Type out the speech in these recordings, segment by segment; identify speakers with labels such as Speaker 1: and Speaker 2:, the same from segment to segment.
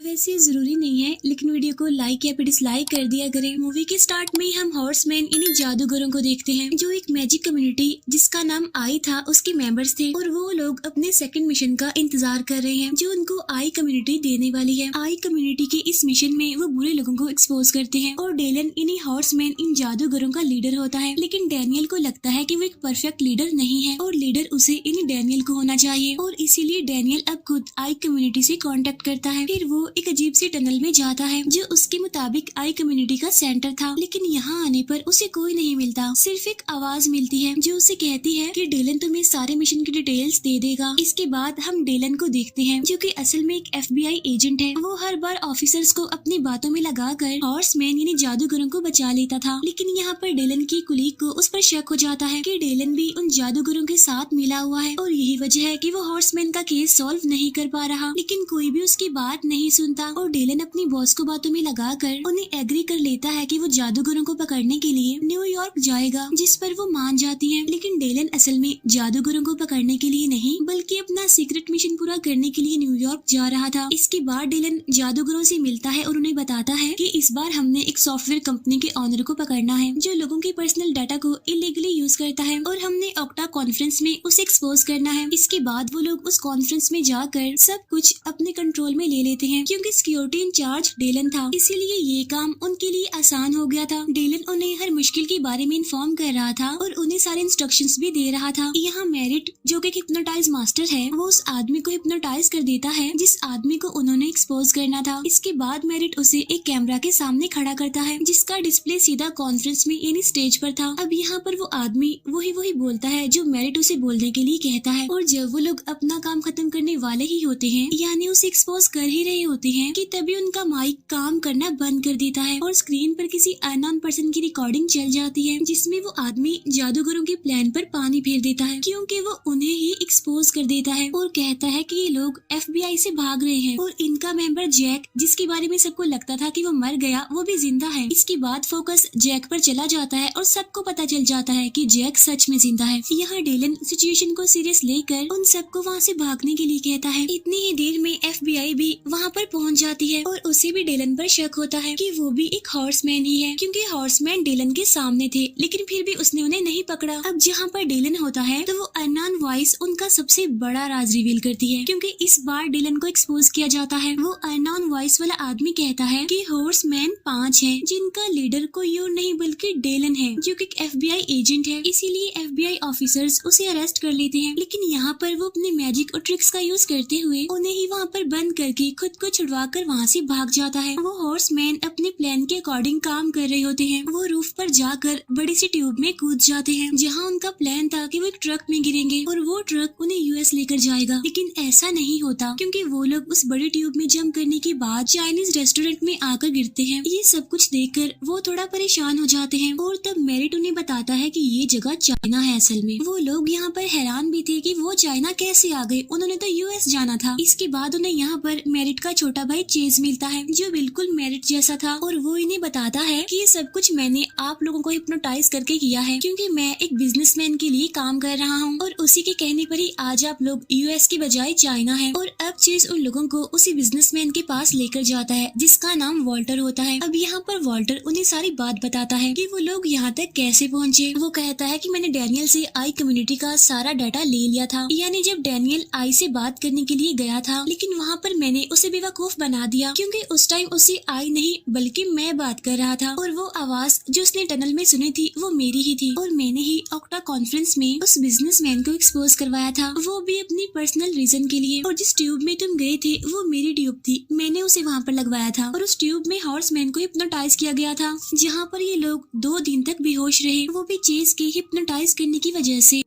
Speaker 1: वैसे जरूरी नहीं है, लेकिन वीडियो को लाइक या फिर डिसलाइक कर दिया करें। मूवी के स्टार्ट में हम हॉर्समैन यानी जादूगरों को देखते हैं, जो एक मैजिक कम्युनिटी जिसका नाम आई था उसके मेंबर्स थे और वो लोग अपने सेकंड मिशन का इंतजार कर रहे हैं जो उनको आई कम्युनिटी देने वाली है। आई कम्युनिटी के इस मिशन में वो बुरे लोगों को एक्सपोज करते हैं और डेलन यानी हॉर्समैन इन जादूगरों का लीडर होता है। लेकिन डैनियल को लगता है कि वो एक परफेक्ट लीडर नहीं है और लीडर उसे यानी डैनियल को होना चाहिए, और इसीलिए डैनियल अब खुद आई कम्युनिटी से कांटेक्ट करता है। फिर वो एक अजीब सी टनल में जाता है जो उसके मुताबिक आई कम्युनिटी का सेंटर था, लेकिन यहाँ आने पर उसे कोई नहीं मिलता। सिर्फ एक आवाज मिलती है जो उसे कहती है कि डेलन तुम्हें सारे मिशन की डिटेल्स दे देगा। इसके बाद हम डेलन को देखते हैं जो कि असल में एक FBI एजेंट है। वो हर बार ऑफिसर्स को अपनी बातों में लगाकर हॉर्समैन यानी जादूगरों को बचा लेता था, लेकिन यहाँ पर डेलन की कुलीग को उस पर शक हो जाता है कि डेलन भी उन जादूगरों के साथ मिला हुआ है और यही वजह है कि वो हॉर्समैन का केस सॉल्व नहीं कर पा रहा। लेकिन कोई भी उसकी बात नहीं सुनता और डेलन अपनी बॉस को बातों में लगाकर उन्हें एग्री कर लेता है कि वो जादूगरों को पकड़ने के लिए न्यूयॉर्क जाएगा, जिस पर वो मान जाती है। लेकिन डेलन असल में जादूगरों को पकड़ने के लिए नहीं बल्कि अपना सीक्रेट मिशन पूरा करने के लिए न्यूयॉर्क जा रहा था। इसके बाद डेलन जादूगरों से मिलता है और उन्हें बताता है कि इस बार हमने एक सॉफ्टवेयर कंपनी के ऑनर को पकड़ना है जो लोगों के पर्सनल डाटा को इलीगली यूज करता है और हमने ऑक्टा कॉन्फ्रेंस में उसे एक्सपोज करना है। इसके बाद वो लोग उस कॉन्फ्रेंस में जाकर सब कुछ अपने कंट्रोल में ले लेते हैं। क्योंकि सिक्योरिटी इंचार्ज डेलन था, इसीलिए ये काम उनके लिए आसान हो गया था। डेलन उन्हें हर मुश्किल के बारे में इन्फॉर्म कर रहा था और उन्हें सारे इंस्ट्रक्शंस भी दे रहा था। यहाँ मैरिट जो कि हिप्नोटाइज मास्टर है, वो उस आदमी को हिप्नोटाइज कर देता है जिस आदमी को उन्होंने एक्सपोज करना था। इसके बाद मैरिट उसे एक कैमरा के सामने खड़ा करता है जिसका डिस्प्ले सीधा कॉन्फ्रेंस में यानी स्टेज पर था। अब यहाँ पर वो आदमी वही बोलता है जो मैरिट उसे बोलने के लिए कहता है, और जब वो लोग अपना काम खत्म करने वाले ही होते हैं यानी उसे एक्सपोज कर ही रहे होते हैं कि तभी उनका माइक काम करना बंद कर देता है और स्क्रीन पर किसी अननोन पर्सन की रिकॉर्डिंग चल जाती है जिसमें वो आदमी जादूगरों के प्लान पर पानी फेर देता है, क्योंकि वो उन्हें ही एक्सपोज कर देता है और कहता है कि ये लोग FBI से भाग रहे हैं और इनका मेंबर जैक, जिसके बारे में सबको लगता था कि वो मर गया, वो भी जिंदा है। इसके बाद फोकस जैक पर चला जाता है और सबको पता चल जाता है कि जैक सच में जिंदा है। यहाँ डेलन सिचुएशन को सीरियस लेकर उन सबको वहाँ से भागने के लिए कहता है। इतनी ही देर में FBI भी वहाँ पर पहुँच जाती है और उसे भी डेलन पर शक होता है कि वो भी एक हॉर्समैन ही है, क्योंकि हॉर्समैन डेलन के सामने थे, लेकिन फिर भी उसने उन्हें नहीं पकड़ा। अब जहाँ पर डेलन होता है तो वो अननोन वॉइस उनका सबसे बड़ा राज रिवील करती है, क्योंकि इस बार डेलन को एक्सपोज किया जाता है। वो अननोन वॉइस वाला आदमी कहता है कि हॉर्समैन 5 हैं, जिनका लीडर कोई और नहीं बल्कि डेलन है जो कि एक FBI एजेंट है। इसीलिए FBI ऑफिसर्स उसे अरेस्ट कर लेते हैं, लेकिन यहाँ पर वो अपने मैजिक और ट्रिक्स का यूज करते हुए उन्हें ही वहाँ पर बंद करके खुद को छुड़वा कर वहाँ से भाग जाता है। वो हॉर्समैन अपने प्लान के अकॉर्डिंग काम कर रहे होते हैं। वो रूफ पर जाकर बड़ी सी ट्यूब में कूद जाते हैं जहाँ उनका प्लान था कि वो एक ट्रक में गिरेंगे और वो ट्रक उन्हें US लेकर जाएगा, लेकिन ऐसा नहीं होता क्योंकि वो लोग उस बड़ी ट्यूब में जंप करने के बाद चाइनीज रेस्टोरेंट में आकर गिरते हैं। ये सब कुछ देखकर वो थोड़ा परेशान हो जाते हैं और तब मैरिट उन्हें बताता है कि ये जगह चाइना है। असल में वो लोग यहाँ पर हैरान भी थे कि वो चाइना कैसे आ गए, उन्होंने तो US जाना था। इसके बाद उन्हें यहाँ पर मैरिट का छोटा भाई चेज मिलता है जो बिल्कुल मैरिट जैसा था और वो इन्हें बताता है कि ये सब कुछ मैंने आप लोगों को हिप्नोटाइज करके किया है, क्योंकि मैं एक बिजनेसमैन के लिए काम कर रहा हूँ और उसी के कहने पर ही आज आप लोग US की बजाय चाइना है। और अब चेज उन लोगों को उसी बिजनेसमैन के पास लेकर जाता है जिसका नाम वॉल्टर होता है। अब यहाँ पर वॉल्टर उन्हें सारी बात बताता है कि वो लोग यहाँ तक कैसे पहुँचे। वो कहता है कि मैंने डैनियल से आई कम्युनिटी का सारा डाटा ले लिया था, यानी जब डैनियल आई से बात करने के लिए गया था, लेकिन वहाँ पर मैंने उसे बेवकूफ बना दिया क्योंकि उस टाइम उसे आई नहीं बल्कि मैं बात कर रहा था और वो आवाज जो उसने टनल में सुनी थी वो मेरी ही थी और मैंने ही ऑक्टा कॉन्फ्रेंस में उस बिजनेसमैन को एक्सपोज करवाया था, वो भी अपनी पर्सनल रीजन के लिए। और जिस ट्यूब में तुम गए थे वो मेरी ट्यूब थी, मैंने उसे वहाँ पर लगवाया था और उस ट्यूब में हॉर्समैन को हिप्नोटाइज किया गया था, जहाँ पर ये लोग 2 दिन तक बेहोश रहे, वो भी चेज के हिप्नोटाइज करने की वजह से।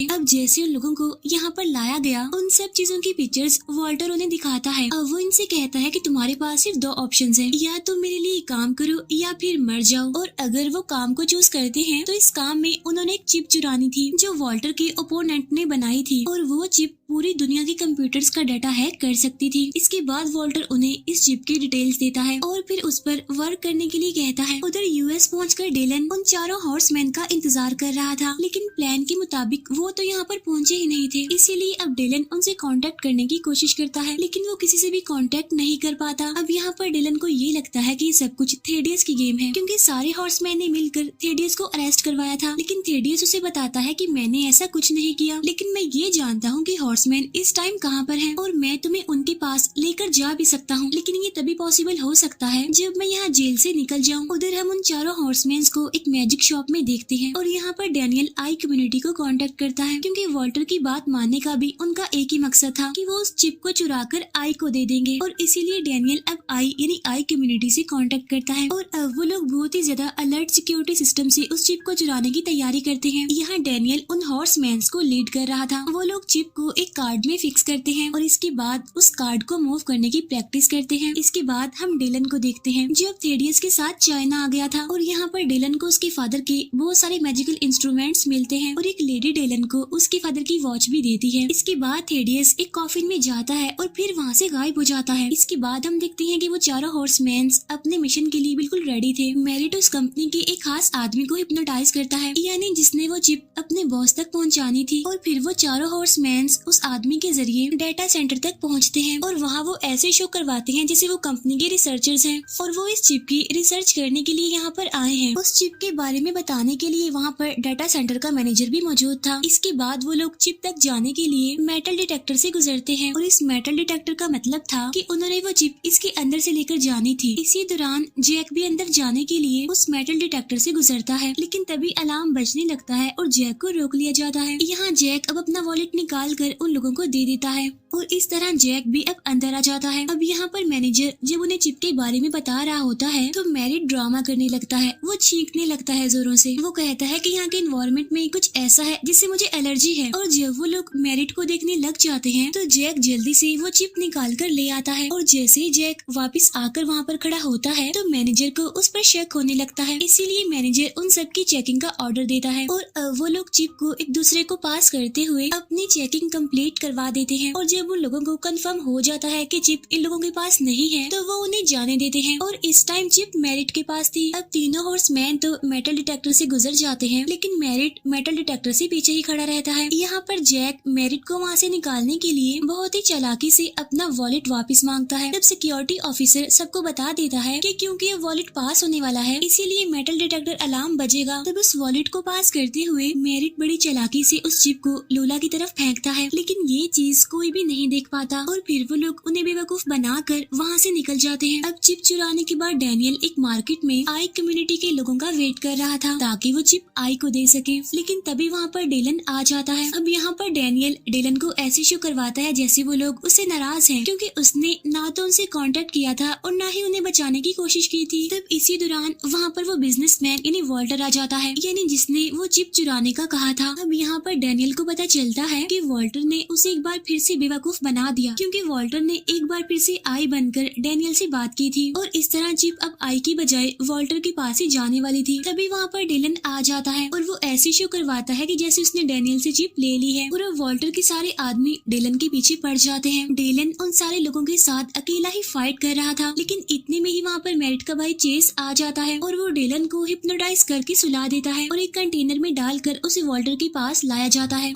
Speaker 1: अब जैसे उन लोगों को यहाँ पर लाया गया, उन सब चीजों की पिक्चर्स वॉल्टर उन्हें दिखाता है। अब वो इनसे कहता है कि तुम्हारे पास सिर्फ 2 ऑप्शंस हैं, या तुम मेरे लिए काम करो या फिर मर जाओ। और अगर वो काम को चूज करते हैं तो इस काम में उन्होंने एक चिप चुरानी थी जो वॉल्टर के ओपोनेंट ने बनाई थी और वो चिप पूरी दुनिया के कंप्यूटर्स का डाटा हैक कर सकती थी। इसके बाद वॉल्टर उन्हें इस चिप की डिटेल्स देता है और फिर उस पर वर्क करने के लिए कहता है। उधर यूएस पहुंचकर डिलन उन चारों हॉर्समैन का इंतजार कर रहा था, लेकिन प्लान के मुताबिक वो तो यहाँ पर पहुंचे ही नहीं थे। इसीलिए अब डिलन उनसे कांटेक्ट करने की कोशिश करता है, लेकिन वो किसी से भी कांटेक्ट नहीं कर पाता। अब यहाँ पर डिलन को ये लगता है कि सब कुछ थेडियस की गेम है, क्योंकि सारे हॉर्समैन ने मिलकर थेडियस को अरेस्ट करवाया था। लेकिन थेडियस उसे बताता है कि मैंने ऐसा कुछ नहीं किया, लेकिन मैं ये जानता हूँ कि हॉर्समैन इस टाइम कहाँ पर हैं और मैं तुम्हें उनके पास लेकर जा भी सकता हूँ, लेकिन ये तभी पॉसिबल हो सकता है जब मैं यहाँ जेल से निकल जाऊँ। उधर हम उन चारों हॉर्समैन को एक मैजिक शॉप में देखते हैं और यहाँ पर डैनियल आई कम्युनिटी को कांटेक्ट करता है, क्योंकि वॉल्टर की बात मानने का भी उनका एक ही मकसद था कि वो उस चिप को चुराकर आई को दे देंगे। और इसीलिए डैनियल अब आई यानी आई कम्युनिटी से कांटेक्ट करता है और अब वो लोग बहुत ही ज्यादा अलर्ट सिक्योरिटी सिस्टम से उस चिप को चुराने की तैयारी करते हैं। यहाँ डैनियल उन हॉर्समैन को लीड कर रहा था। वो लोग चिप को एक कार्ड में फिक्स करते हैं और इसके बाद उस कार्ड को मूव करने की प्रैक्टिस करते हैं। इसके बाद हम डिलन को देखते हैं जो अब थेडियस के साथ चाइना आ गया था और यहाँ पर डिलन को उसके फादर के बहुत सारे मैजिकल इंस्ट्रूमेंट्स मिलते हैं और एक लेडी डिलन को उसके फादर की वॉच भी देती है। इसके बाद थेडियस एक कॉफिन में जाता है और फिर वहाँ से गायब हो जाता है। इसके बाद हम देखते हैं कि वो चारों हॉर्समैन अपने मिशन के लिए बिल्कुल रेडी थे। मेरिट उस कंपनी के एक खास आदमी को हिप्नोटाइज करता है, यानी जिसने वो चिप अपने बॉस तक पहुँचानी थी। और फिर वो चारों हॉर्समैन उस आदमी के जरिए डाटा सेंटर तक पहुँचते हैं और वहाँ वो ऐसे शो करवाते हैं जैसे वो कंपनी के रिसर्चर्स हैं और वो इस चिप की रिसर्च करने के लिए यहाँ पर आए हैं। उस चिप के बारे में बताने के लिए वहाँ पर डाटा सेंटर का मैनेजर भी मौजूद था। इसके बाद वो लोग चिप तक जाने के लिए मेटल डिटेक्टर से गुजरते हैं और इस मेटल डिटेक्टर का मतलब था कि उन्होंने वो चिप इसके अंदर से लेकर जानी थी। इसी दौरान जैक भी अंदर जाने के लिए उस मेटल डिटेक्टर से गुजरता है, लेकिन तभी अलार्म बजने लगता है और जैक को रोक लिया जाता है। यहाँ जैक अब अपना वॉलेट निकाल कर उन लोगों को दे देता है और इस तरह जैक भी अब अंदर आ जाता है। अब यहाँ पर मैनेजर जब उन्हें चिप के बारे में बता रहा होता है तो मेरिट ड्रामा करने लगता है। वो चीखने लगता है जोरों से। वो कहता है कि यहाँ के एनवायरनमेंट में कुछ ऐसा है जिससे मुझे एलर्जी है। और जब वो लोग मेरिट को देखने लग जाते हैं तो जैक जल्दी से वो चिप निकाल कर ले आता है और जैसे ही जैक वापस आकर वहाँ पर खड़ा होता है तो मैनेजर को उस पर शक होने लगता है। इसीलिए मैनेजर उन सब की चेकिंग का ऑर्डर देता है और वो लोग चिप को एक दूसरे को पास करते हुए अपनी चेकिंग कंप्लीट करवा देते हैं। और जब उन लोगों को कंफर्म हो जाता है कि चिप इन लोगों के पास नहीं है तो वो उन्हें जाने देते हैं। और इस टाइम चिप मेरिट के पास थी। अब तीनों हॉर्समैन तो मेटल डिटेक्टर से गुजर जाते हैं, लेकिन मेरिट मेटल डिटेक्टर से पीछे ही खड़ा रहता है। यहाँ पर जैक मेरिट को वहाँ से निकालने के लिए बहुत ही चालाकी से अपना वॉलेट वापस मांगता है। तब सिक्योरिटी ऑफिसर सबको बता देता है कि क्योंकि ये वॉलेट पास होने वाला है इसीलिए मेटल डिटेक्टर अलार्म बजेगा। तब उस वॉलेट को पास करते हुए मेरिट बड़ी चालाकी से उस चिप को लोला की तरफ फेंकता है, लेकिन ये चीज कोई भी नहीं देख पाता और फिर वो लोग उन्हें बेवकूफ बनाकर वहाँ से निकल जाते हैं। अब चिप चुराने के बाद डैनियल एक मार्केट में आई कम्युनिटी के लोगों का वेट कर रहा था ताकि वो चिप आई को दे सके, लेकिन तभी वहाँ पर डिलन आ जाता है। अब यहाँ पर डैनियल डिलन को ऐसे शो करवाता है जैसे वो लोग उससे नाराज हैं, क्योंकि उसने ना तो उनसे कांटेक्ट किया था और ना ही उन्हें बचाने की कोशिश की थी। तब इसी दौरान वहाँ पर वो बिजनेसमैन यानी वॉल्टर आ जाता है, यानी जिसने वो चिप चुराने का कहा था। अब यहाँ पर डैनियल को पता चलता है कि वॉल्टर ने उसे एक बार फिर से बेवकूफ बना दिया, क्योंकि वॉल्टर ने एक बार फिर से आई बनकर डैनियल से बात की थी और इस तरह चिप अब आई की बजाय वॉल्टर के पास ही जाने वाली थी। तभी वहाँ पर डिलन आ जाता है और वो ऐसे शो करवाता है कि जैसे उसने डैनियल से चिप ले ली है और वॉल्टर के सारे आदमी डिलन के पीछे पड़ जाते हैं। डिलन उन सारे लोगों के साथ अकेला ही फाइट कर रहा था, लेकिन इतने में ही वहाँ पर मेरिट का भाई चेस आ जाता है और वो डिलन को हिप्नोटाइज करके सुला देता है और एक कंटेनर में डालकर उसे वॉल्टर के पास लाया जाता है।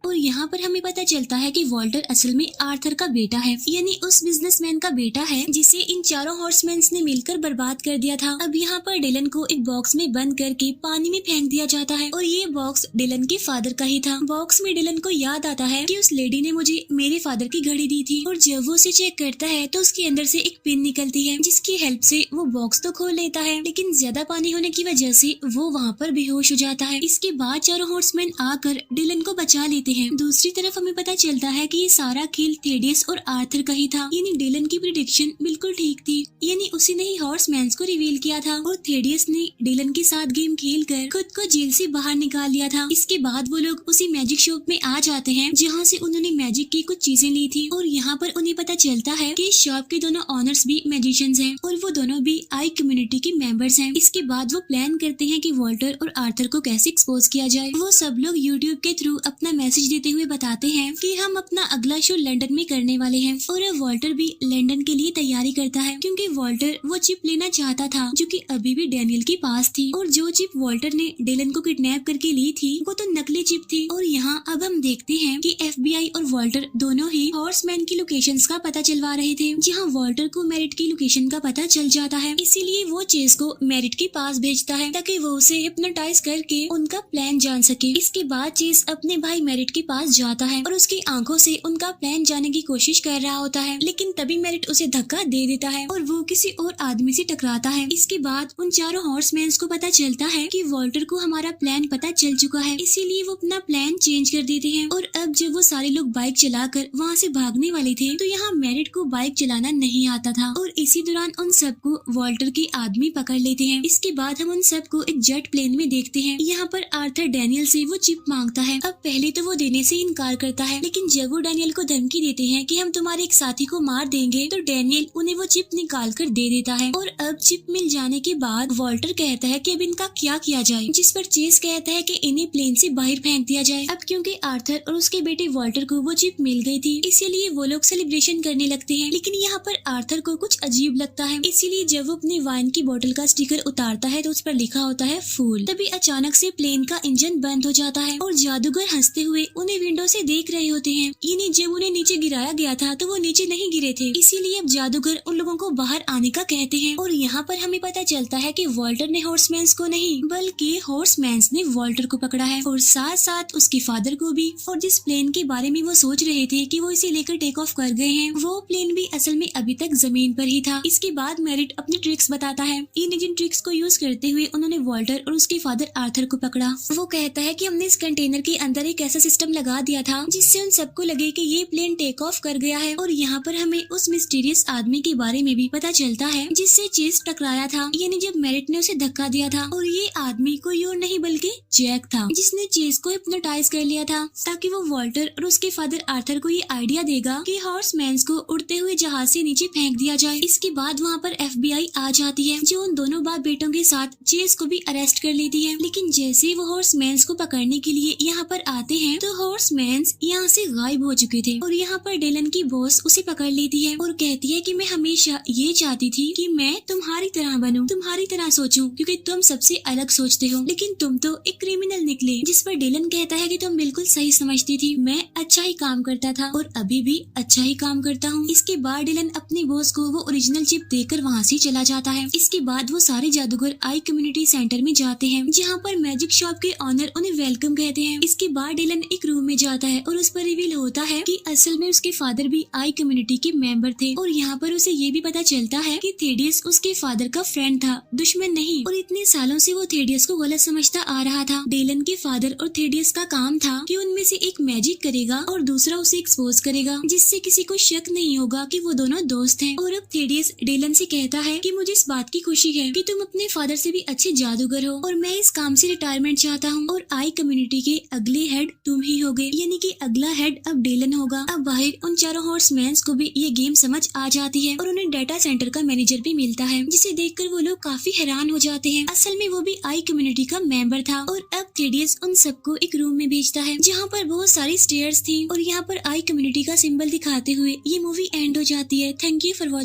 Speaker 1: और यहाँ पर हमें पता चलता है कि वॉल्टर असल में आर्थर का बेटा है, यानी उस बिजनेसमैन का बेटा है जिसे इन चारों हॉर्समैन ने मिलकर बर्बाद कर दिया था। अब यहाँ पर डिलन को एक बॉक्स में बंद करके पानी में फेंक दिया जाता है और ये बॉक्स डिलन के फादर का ही था। बॉक्स में डिलन को याद आता है कि उस लेडी ने मुझे मेरे फादर की घड़ी दी थी और जब वो उसे चेक करता है तो उसके अंदर से एक पिन निकलती है जिसकी हेल्प से वो बॉक्स तो खोल लेता है, लेकिन ज्यादा पानी होने की वजह से वो वहाँ पर बेहोश हो जाता है। इसके बाद चारों हॉर्समैन आकर डिलन को बचा लेते हैं। दूसरी तरफ हमें पता चलता है कि ये सारा खेल थेडियस और आर्थर का ही था, यानी डिलन की प्रेडिक्शन बिल्कुल ठीक थी, यानी उसी ने ही हॉर्समैन को रिवील किया था और थेडियस ने डिलन के साथ गेम खेलकर खुद को जेल से बाहर निकाल लिया था। इसके बाद वो लोग उसी मैजिक शॉप में आ जाते हैं जहाँ से उन्होंने मैजिक की कुछ चीजें ली थी और यहाँ पर उन्हें पता चलता है कि शॉप के दोनों ऑनर्स भी मैजिशियंस हैं और वो दोनों भी आई कम्युनिटी के मेंबर्स हैं। इसके बाद वो प्लान करते हैं कि वॉल्टर और आर्थर को कैसे एक्सपोज किया जाए। वो सब लोग यूट्यूब के थ्रू अपना मैसेज मैसेज देते हुए बताते हैं कि हम अपना अगला शो लंदन में करने वाले हैं। और अब वॉल्टर भी लंदन के लिए तैयारी करता है क्योंकि वॉल्टर वो चिप लेना चाहता था जो कि अभी भी डैनियल के पास थी। और जो चिप वॉल्टर ने डिलन को किडनैप करके ली थी वो तो नकली चिप थी। और यहाँ अब हम देखते हैं कि FBI और वॉल्टर दोनों ही हॉर्समैन की लोकेशंस का पता चलवा रहे थे। जहाँ वॉल्टर को मेरिट की लोकेशन का पता चल जाता है, इसीलिए वो चेस को मेरिट के पास भेजता है ताकि वो उसे हिप्नोटाइज करके उनका प्लान जान सके। इसके बाद चेस अपने भाई मेरिट के पास जाता है और उसकी आंखों से उनका प्लान जानने की कोशिश कर रहा होता है, लेकिन तभी मेरिट उसे धक्का दे देता है और वो किसी और आदमी से टकराता है। इसके बाद उन चारों हॉर्समैन को पता चलता है कि वॉल्टर को हमारा प्लान पता चल चुका है, इसीलिए वो अपना प्लान चेंज कर देते हैं। और अब जब वो सारे लोग बाइक चलाकर वहाँ से भागने वाले थे तो यहाँ मेरिट को बाइक चलाना नहीं आता था और इसी दौरान उन सबको वॉल्टर के आदमी पकड़ लेते हैं। इसके बाद हम उन सबको एक जेट प्लेन में देखते हैं। यहाँ पर आर्थर डैनियल से वो चिप मांगता है। अब पहले तो वो देने से इनकार करता है, लेकिन जब वो डैनियल को धमकी देते हैं कि हम तुम्हारे एक साथी को मार देंगे तो डैनियल उन्हें वो चिप निकाल कर दे देता है। और अब चिप मिल जाने के बाद वॉल्टर कहता है कि अब इनका क्या किया जाए, जिस पर चेस कहता है कि इन्हें प्लेन से बाहर फेंक दिया जाए। अब क्योंकि आर्थर और उसके बेटे वॉल्टर को वो चिप मिल गई थी, इसीलिए वो लोग सेलिब्रेशन करने लगते हैं। लेकिन यहाँ पर आर्थर को कुछ अजीब लगता है, इसीलिए जब वो अपनी वाइन की बोतल का स्टिकर उतारता है तो उस पर लिखा होता है फूल। तभी अचानक से प्लेन का इंजन बंद हो जाता है और जादूगर हंसते हुए उन्हें विंडो से देख रहे होते हैं। यानी जब उन्हें नीचे गिराया गया था तो वो नीचे नहीं गिरे थे, इसीलिए अब जादूगर उन लोगों को बाहर आने का कहते हैं। और यहाँ पर हमें पता चलता है कि वॉल्टर ने हॉर्समैन्स को नहीं बल्कि हॉर्समैन्स ने वॉल्टर को पकड़ा है और साथ साथ उसके फादर को भी। और जिस प्लेन के बारे में वो सोच रहे थे कि वो इसे लेकर टेक ऑफ कर गए हैं, वो प्लेन भी असल में अभी तक जमीन पर ही था। इसके बाद मेरिट अपनी ट्रिक्स बताता है। इन ट्रिक्स को यूज करते हुए उन्होंने वॉल्टर और उसके फादर आर्थर को पकड़ा। वो कहता है कि हमने इस कंटेनर के अंदर एक ऐसा सिस्टम लगा दिया था जिससे उन सबको लगे कि ये प्लेन टेक ऑफ कर गया है। और यहाँ पर हमें उस मिस्टीरियस आदमी के बारे में भी पता चलता है जिससे चेस टकराया था, यानी जब मेरिट ने उसे धक्का दिया था। और ये आदमी कोई और नहीं बल्कि जैक था, जिसने चेस को हिप्नोटाइज कर लिया था ताकि वो वॉल्टर और उसके फादर आर्थर को ये आइडिया देगा कि हॉर्समैन्स को उड़ते हुए जहाज से नीचे फेंक दिया जाए। इसके बाद वहाँ पर FBI आ जाती है जो उन दोनों बाप बेटों के साथ चेस को भी अरेस्ट कर लेती है। लेकिन जैसे वो हॉर्समैन्स को पकड़ने के लिए यहाँ पर आते हैं तो हॉर्समैन्स यहाँ से गायब हो चुके थे। और यहाँ पर डिलन की बॉस उसे पकड़ लेती है और कहती है कि मैं हमेशा ये चाहती थी कि मैं तुम्हारी तरह बनूं, तुम्हारी तरह सोचूं, क्योंकि तुम सबसे अलग सोचते हो, लेकिन तुम तो एक क्रिमिनल निकले। जिस पर डिलन कहता है कि तुम बिल्कुल सही समझती थी, मैं अच्छा ही काम करता था और अभी भी अच्छा ही काम करता हूँ। इसके बाद डिलन अपनी बॉस को वो ओरिजिनल चिप देकर वहाँ से चला जाता है। इसके बाद वो सारे जादूगर आई कम्युनिटी सेंटर में जाते हैं जहाँ पर मैजिक शॉप के ऑनर उन्हें वेलकम कहते हैं। इसके बाद डिलन एक रूम में जाता है और उस पर रिवील होता है कि असल में उसके फादर भी आई कम्युनिटी के मेंबर थे। और यहाँ पर उसे ये भी पता चलता है कि थेडियस उसके फादर का फ्रेंड था, दुश्मन नहीं। और इतने सालों से वो थेडियस को गलत समझता आ रहा था। डिलन के फादर और थेडियस का काम था कि उनमें से एक मैजिक करेगा और दूसरा उसे एक्सपोज करेगा, जिससे किसी को शक नहीं होगा कि वो दोनों दोस्त हैं। और अब थेडियस डिलन से कहता है कि मुझे इस बात की खुशी है कि तुम अपने फादर से भी अच्छे जादूगर हो और मैं इस काम से रिटायरमेंट चाहता हूँ और आई कम्युनिटी के अगले हेड तुम ही होगे, यानी कि अगला हेड अब डिलन होगा। अब बाहर उन चारों हॉर्समैन्स को भी ये गेम समझ आ जाती है और उन्हें डाटा सेंटर का मैनेजर भी मिलता है, जिसे देखकर वो लोग काफी हैरान हो जाते हैं। असल में वो भी आई कम्युनिटी का मेंबर था। और अब थेडियस उन सबको एक रूम में भेजता है जहाँ पर बहुत सारी स्टेयर्स थी और यहाँ पर आई कम्युनिटी का सिंबल दिखाते हुए ये मूवी एंड हो जाती है। Thank you for watching.